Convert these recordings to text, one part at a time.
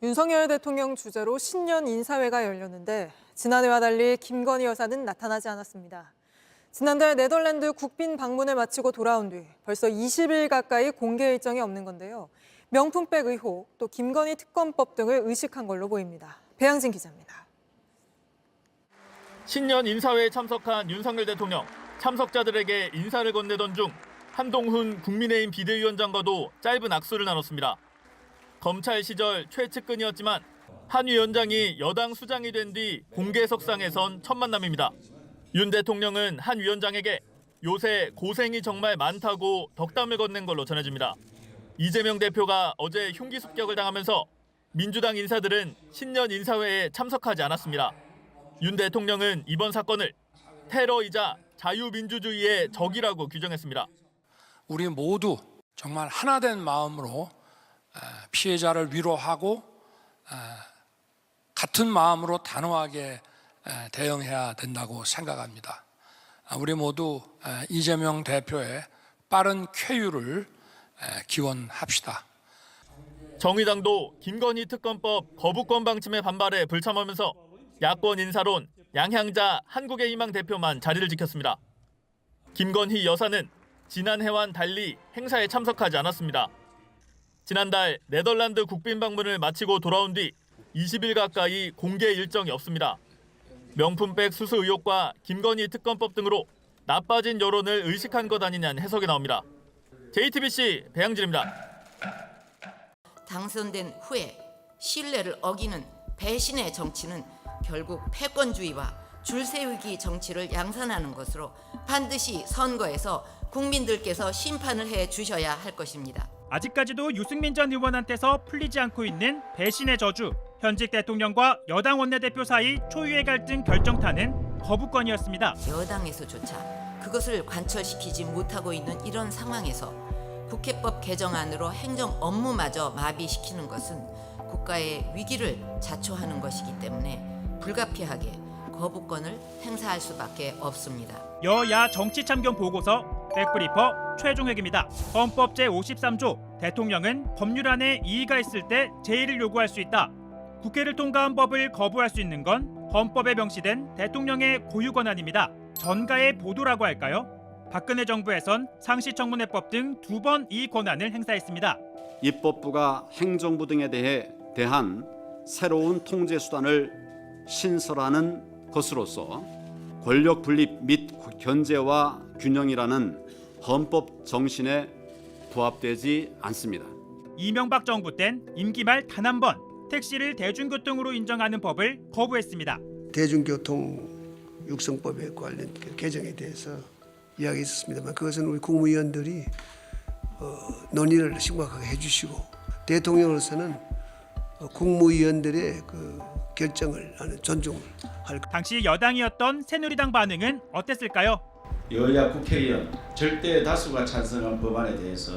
윤석열 대통령 주재로 신년 인사회가 열렸는데 지난해와 달리 김건희 여사는 나타나지 않았습니다. 지난달 네덜란드 국빈 방문을 마치고 돌아온 뒤 벌써 20일 가까이 공개 일정이 없는 건데요. 명품백 의혹, 또 김건희 특검법 등을 의식한 걸로 보입니다. 배양진 기자입니다. 신년 인사회에 참석한 윤석열 대통령, 참석자들에게 인사를 건네던 중 한동훈 국민의힘 비대위원장과도 짧은 악수를 나눴습니다. 검찰 시절 최측근이었지만 한 위원장이 여당 수장이 된 뒤 공개석상에선 첫 만남입니다. 윤 대통령은 한 위원장에게 요새 고생이 정말 많다고 덕담을 건넨 걸로 전해집니다. 이재명 대표가 어제 흉기 습격을 당하면서 민주당 인사들은 신년 인사회에 참석하지 않았습니다. 윤 대통령은 이번 사건을 테러이자 자유민주주의의 적이라고 규정했습니다. 우리 모두 정말 하나된 마음으로 피해자를 위로하고 같은 마음으로 단호하게 대응해야 된다고 생각합니다. 우리 모두 이재명 대표의 빠른 쾌유를 기원합시다. 정의당도 김건희 특검법 거부권 방침에 반발해 불참하면서 야권 인사론 양향자 한국의희망 대표만 자리를 지켰습니다. 김건희 여사는 지난해와는 달리 행사에 참석하지 않았습니다. 지난달 네덜란드 국빈 방문을 마치고 돌아온 뒤 20일 가까이 공개 일정이 없습니다. 명품백 수수 의혹과 김건희 특검법 등으로 나빠진 여론을 의식한 것 아니냐는 해석이 나옵니다. JTBC 배양진입니다. 당선된 후에 신뢰를 어기는 배신의 정치는 결국 패권주의와 줄세우기 정치를 양산하는 것으로 반드시 선거에서 국민들께서 심판을 해 주셔야 할 것입니다. 아직까지도 유승민 전 의원한테서 풀리지 않고 있는 배신의 저주, 현직 대통령과 여당 원내대표 사이 초유의 갈등 결정타는 거부권이었습니다. 여당에서조차 그것을 관철시키지 못하고 있는 이런 상황에서 국회법 개정안으로 행정 업무마저 마비시키는 것은 국가의 위기를 자초하는 것이기 때문에 불가피하게 거부권을 행사할 수밖에 없습니다. 여야 정치참견 보고서 백브리퍼 최종획입니다. 헌법 제53조 대통령은 법률안에 이의가 있을 때 제의를 요구할 수 있다. 국회를 통과한 법을 거부할 수 있는 건 헌법에 명시된 대통령의 고유 권한입니다. 전가의 보도라고 할까요? 박근혜 정부에선 상시청문회법 등 2번 이 권한을 행사했습니다. 입법부가 행정부 등에 대한 새로운 통제 수단을 신설하는 것으로서 권력 분립 및 견제와 균형이라는 헌법 정신에 부합되지 않습니다. 이명박 정부 땐 임기 말 단 한 번 택시를 대중교통으로 인정하는 법을 거부했습니다. 대중교통 육성법에 관련 개정에 대해서 이야기했었습니다만 그것은 우리 국무위원들이 논의를 심각하게 해주시고 대통령으로서는 국무위원들의 그 결정을 나는 존중을 할. 당시 여당이었던 새누리당 반응은 어땠을까요? 여야 국회의원 절대 다수가 찬성한 법안에 대해서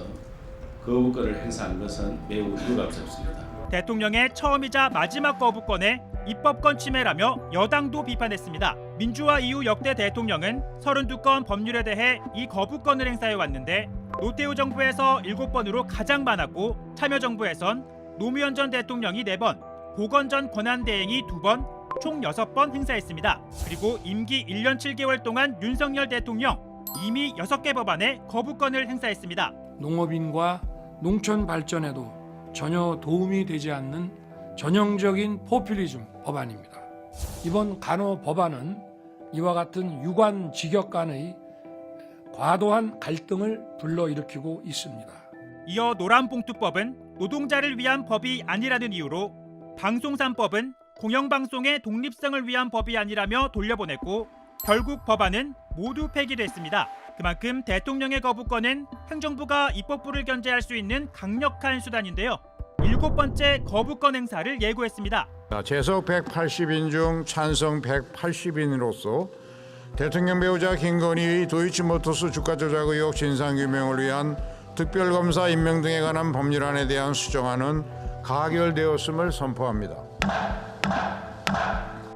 거부권을 행사한 것은 매우 유감스럽습니다. 대통령의 처음이자 마지막 거부권에 입법권 침해라며 여당도 비판했습니다. 민주화 이후 역대 대통령은 32건 법률에 대해 이 거부권을 행사해왔는데 노태우 정부에서 7번으로 가장 많았고 참여정부에선 노무현 전 대통령이 4번, 고건 전 권한대행이 2번, 총 6번 행사했습니다. 그리고 임기 1년 7개월 동안 윤석열 대통령 이미 6개 법안에 거부권을 행사했습니다. 농업인과 농촌 발전에도 전혀 도움이 되지 않는 전형적인 포퓰리즘 법안입니다. 이번 간호 법안은 이와 같은 유관 직역 간의 과도한 갈등을 불러일으키고 있습니다. 이어 노란봉투법은 노동자를 위한 법이 아니라는 이유로 방송3법은 공영방송의 독립성을 위한 법이 아니라며 돌려보냈고 결국 법안은 모두 폐기됐습니다. 그만큼 대통령의 거부권은 행정부가 입법부를 견제할 수 있는 강력한 수단인데요. 7번째 거부권 행사를 예고했습니다. 재석 180인 중 찬성 180인으로서 대통령 배우자 김건희 도이치모터스 주가 조작 의혹 진상규명을 위한 특별검사 임명 등에 관한 법률안에 대한 수정안은 가결되었음을 선포합니다.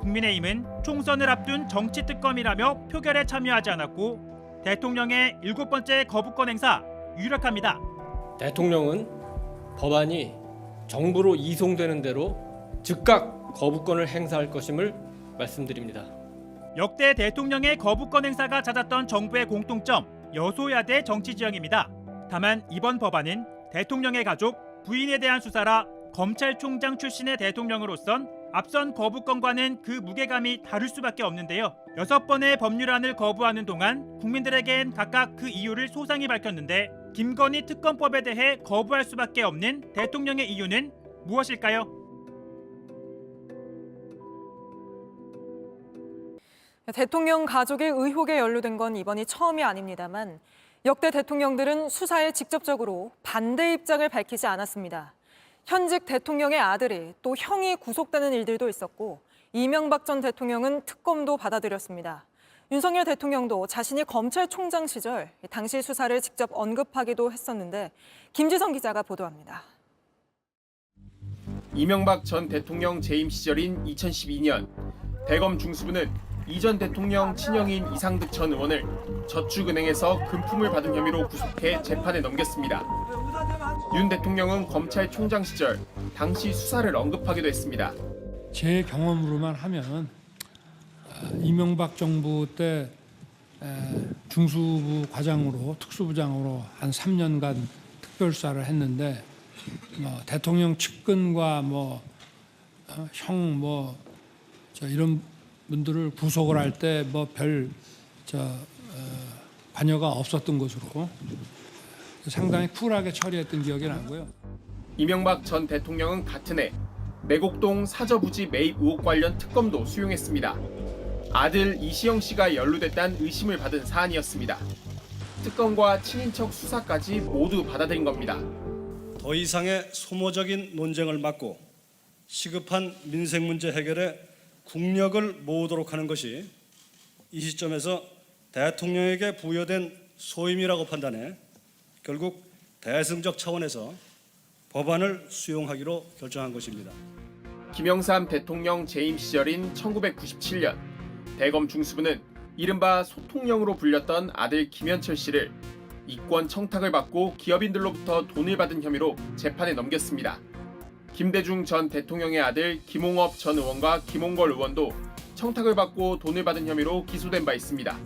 국민의힘은 총선을 앞둔 정치특검이라며 표결에 참여하지 않았고 대통령의 7번째 거부권 행사 유력합니다. 대통령은 법안이 정부로 이송되는 대로 즉각 거부권을 행사할 것임을 말씀드립니다. 역대 대통령의 거부권 행사가 잦았던 정부의 공통점, 여소야대 정치 지형입니다. 다만 이번 법안은 대통령의 가족, 부인에 대한 수사라 검찰총장 출신의 대통령으로선 앞선 거부권과는 그 무게감이 다를 수밖에 없는데요. 6번의 법률안을 거부하는 동안 국민들에겐 각각 그 이유를 소상히 밝혔는데 김건희 특검법에 대해 거부할 수밖에 없는 대통령의 이유는 무엇일까요? 대통령 가족의 의혹에 연루된 건 이번이 처음이 아닙니다만 역대 대통령들은 수사에 직접적으로 반대 입장을 밝히지 않았습니다. 현직 대통령의 아들이 또 형이 구속되는 일들도 있었고 이명박 전 대통령은 특검도 받아들였습니다. 윤석열 대통령도 자신이 검찰총장 시절 당시 수사를 직접 언급하기도 했었는데 김지성 기자가 보도합니다. 이명박 전 대통령 재임 시절인 2012년 대검 중수부는 이 전 대통령 친형인 이상득 전 의원을 저축은행에서 금품을 받은 혐의로 구속해 재판에 넘겼습니다. 윤 대통령은 검찰총장 시절 당시 수사를 언급하기도 했습니다. 제 경험으로만 하면 이명박 정부 때 중수부 과장으로 특수부장으로 한 3년간 특별수사를 했는데 대통령 측근과 형 이런 분들을 구속을 할 때 별 관여가 없었던 것으로 상당히 쿨하게 처리했던 기억이 나고요. 이명박 전 대통령은 같은 해 내곡동 사저부지 매입 의혹 관련 특검도 수용했습니다. 아들 이시영 씨가 연루됐다는 의심을 받은 사안이었습니다. 특검과 친인척 수사까지 모두 받아들인 겁니다. 더 이상의 소모적인 논쟁을 막고 시급한 민생 문제 해결에 국력을 모으도록 하는 것이 이 시점에서 대통령에게 부여된 소임이라고 판단해 결국 대승적 차원에서 법안을 수용하기로 결정한 것입니다. 김영삼 대통령 재임 시절인 1997년 대검 중수부는 이른바 소통령으로 불렸던 아들 김현철 씨를 이권 청탁을 받고 기업인들로부터 돈을 받은 혐의로 재판에 넘겼습니다. 김대중 전 대통령의 아들 김홍업 전 의원과 김홍걸 의원도 청탁을 받고 돈을 받은 혐의로 기소된 바 있습니다.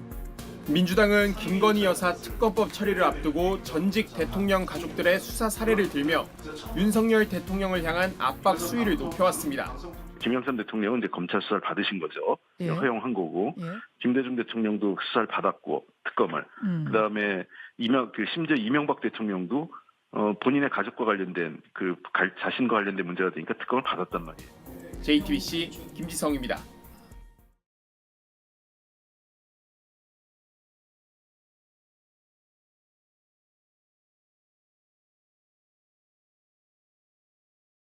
민주당은 김건희 여사 특검법 처리를 앞두고 전직 대통령 가족들의 수사 사례를 들며 윤석열 대통령을 향한 압박 수위를 높여왔습니다. 김영삼 대통령은 이제 검찰 수사를 받으신 거죠. 예. 허용한 거고 예. 김대중 대통령도 수사를 받았고 특검을. 그다음에 심지어 이명박 대통령도 본인의 가족과 관련된 자신과 관련된 문제가 되니까 특검을 받았단 말이에요. JTBC 김지성입니다.